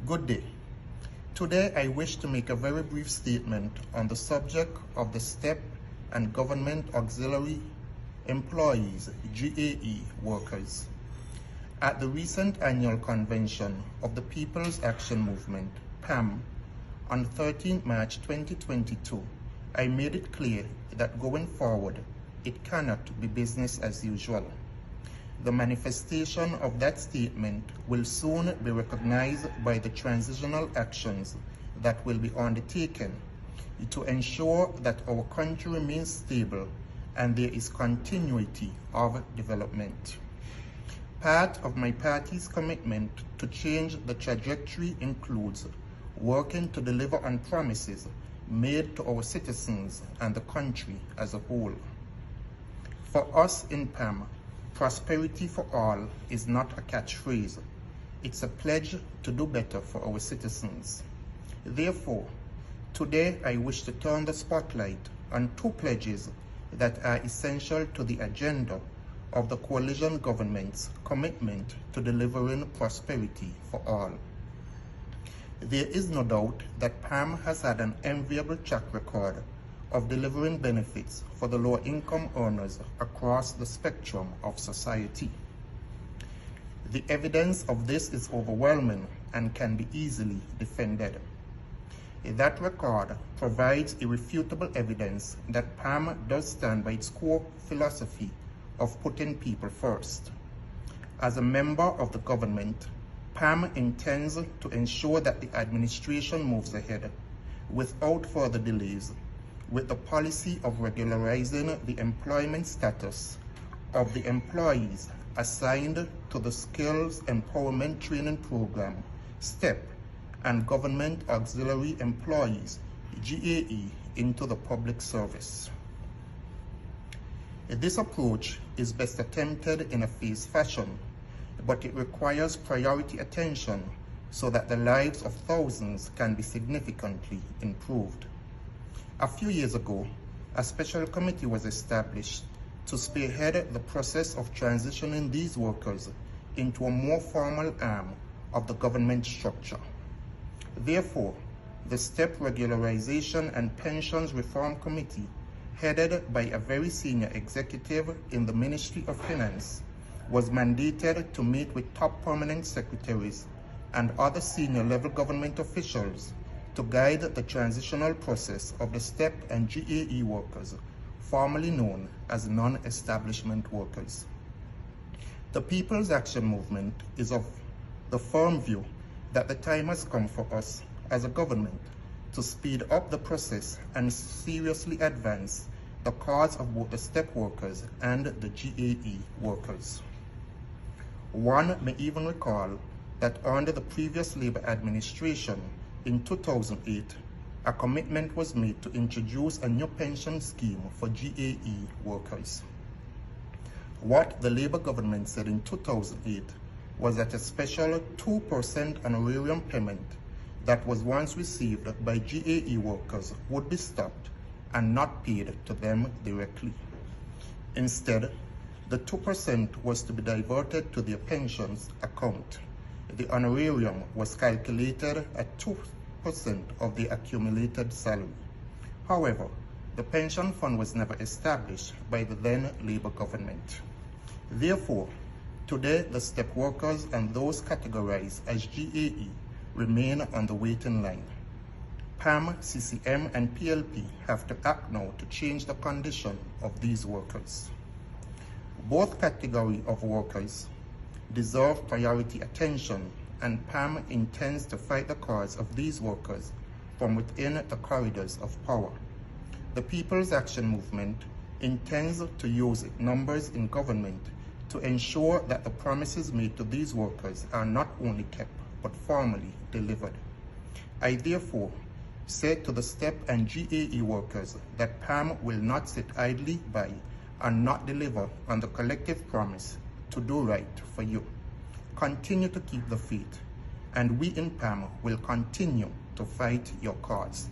Good day. Today I wish to make a very brief statement on the subject of the STEP and Government Auxiliary Employees GAE workers. At the recent annual convention of the People's Action Movement, PAM, on 13 March 2022, I made it clear that going forward, it cannot be business as usual. The manifestation of that statement will soon be recognized by the transitional actions that will be undertaken to ensure that our country remains stable and there is continuity of development. Part of my party's commitment to change the trajectory includes working to deliver on promises made to our citizens and the country as a whole. For us in PAM, prosperity for all is not a catchphrase. It's a pledge to do better for our citizens. Therefore, today I wish to turn the spotlight on two pledges that are essential to the agenda of the coalition government's commitment to delivering prosperity for all. There is no doubt that PAM has had an enviable track record of delivering benefits for the lower income earners across the spectrum of society. The evidence of this is overwhelming and can be easily defended. That record provides irrefutable evidence that PAM does stand by its core philosophy of putting people first. As a member of the government, PAM intends to ensure that the administration moves ahead without further delays with the policy of regularizing the employment status of the employees assigned to the Skills Empowerment Training Program, STEP, and Government Auxiliary Employees, GAE, into the public service. This approach is best attempted in a phased fashion, but it requires priority attention so that the lives of thousands can be significantly improved. A few years ago, a special committee was established to spearhead the process of transitioning these workers into a more formal arm of the government structure. Therefore, the STEP Regularization and Pensions Reform Committee, headed by a very senior executive in the Ministry of Finance, was mandated to meet with top permanent secretaries and other senior level government officials to guide the transitional process of the STEP and GAE workers, formerly known as non-establishment workers. The People's Action Movement is of the firm view that the time has come for us as a government to speed up the process and seriously advance the cause of both the STEP workers and the GAE workers. One may even recall that under the previous Labour administration, in 2008, a commitment was made to introduce a new pension scheme for GAE workers. What the Labour government said in 2008 was that a special 2% honorarium payment that was once received by GAE workers would be stopped and not paid to them directly. Instead, the 2% was to be diverted to their pensions account. The honorarium was calculated at 2% of the accumulated salary. However, the pension fund was never established by the then Labour government. Therefore, today the STEP workers and those categorized as GAE remain on the waiting line. PAM, CCM, and PLP have to act now to change the condition of these workers. Both categories of workers deserve priority attention, and PAM intends to fight the cause of these workers from within the corridors of power. The People's Action Movement intends to use its numbers in government to ensure that the promises made to these workers are not only kept, but formally delivered. I therefore say to the STEP and GAE workers that PAM will not sit idly by and not deliver on the collective promise to do right for you. Continue to keep the faith, and we in PAM will continue to fight your cause.